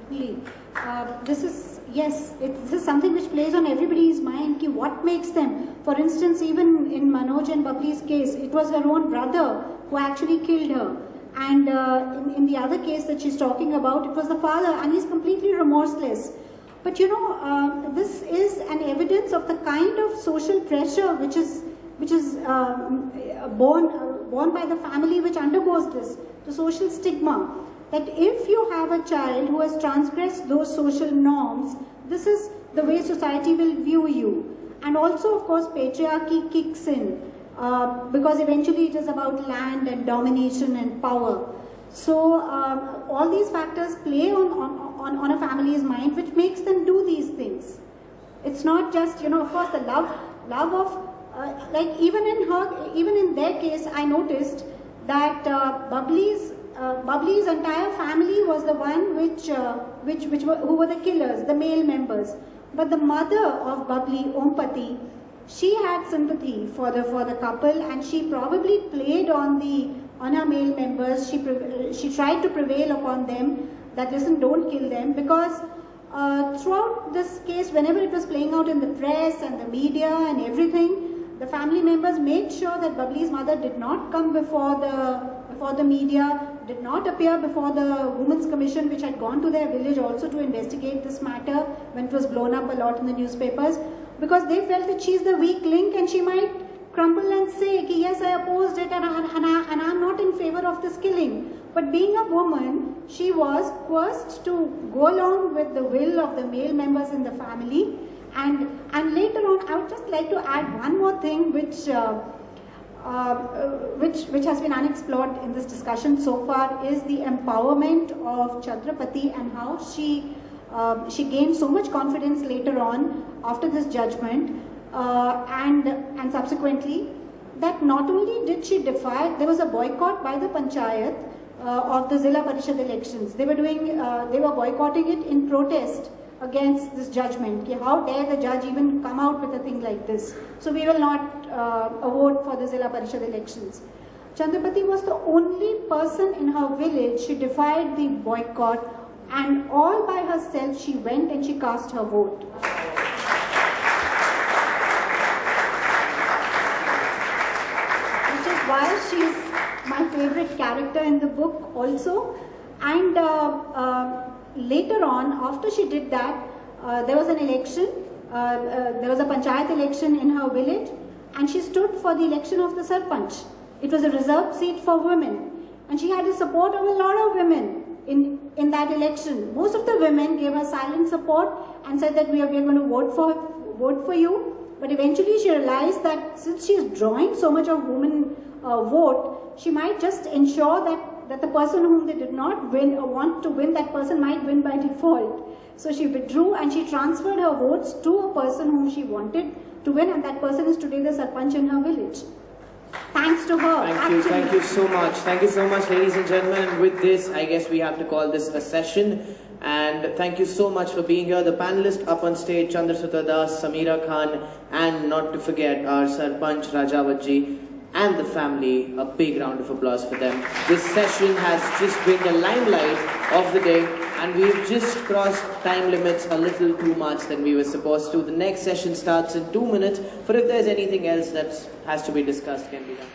certainly. This is something which plays on everybody's mind. Ki what makes them? For instance, even in Manoj and Babli's case, it was her own brother who actually killed her. And in the other case that she's talking about, it was the father, and he's completely remorseless. But you know, this is an evidence of the kind of social pressure which is born by the family which undergoes this, the social stigma. That if you have a child who has transgressed those social norms, this is the way society will view you. And also, of course, patriarchy kicks in because eventually it is about land and domination and power. So all these factors play on a family's mind, which makes them do these things. It's not just, you know, of course, the love of like even in their case, I noticed that Babli's entire family was the one who were the killers, the male members. But the mother of Babli, Ompati, she had sympathy for the couple, and she probably played on her male members. She tried to prevail upon them that listen, don't kill them, because throughout this case, whenever it was playing out in the press and the media and everything, the family members made sure that Babli's mother did not come before the media, did not appear before the Women's Commission, which had gone to their village also to investigate this matter when it was blown up a lot in the newspapers, because they felt that she's the weak link and she might crumble and say, yes, I opposed it and I'm not in favor of this killing. But being a woman, she was coerced to go along with the will of the male members in the family. And later on, I would just like to add one more thing which has been unexplored in this discussion so far, is the empowerment of Chhatrapati and how she gained so much confidence later on after this judgment and subsequently, that not only did she defy, there was a boycott by the Panchayat of the Zilla Parishad elections. They were boycotting it in protest against this judgment. How dare the judge even come out with a thing like this? So we will not vote for the Zilla Parishad elections. Chandrapati was the only person in her village. She defied the boycott, and all by herself she went and she cast her vote. Which is why she's my favorite character in the book also. And later on, after she did that, there was an election, there was a panchayat election in her village, and she stood for the election of the sarpanch. It was a reserved seat for women, and she had the support of a lot of women in that election. Most of the women gave her silent support and said that we are going to vote for you. But eventually she realized that since she is drawing so much of women vote, she might just ensure that the person whom they did not win or want to win, that person might win by default. So she withdrew and she transferred her votes to a person whom she wanted to win, and that person is today the sarpanch in her village. Thanks to her. Thank you so much. Thank you so much, ladies and gentlemen. And with this, I guess we have to call this a session. And thank you so much for being here. The panelists up on stage, Chandrasutta Das, Sameera Khan, and not to forget our Sarpanch Rajawatji and the family. A big round of applause for them. This session has just been the limelight of the day, and we've just crossed time limits a little too much than we were supposed to. The next session starts in 2 minutes, but if there's anything else that has to be discussed, can be done.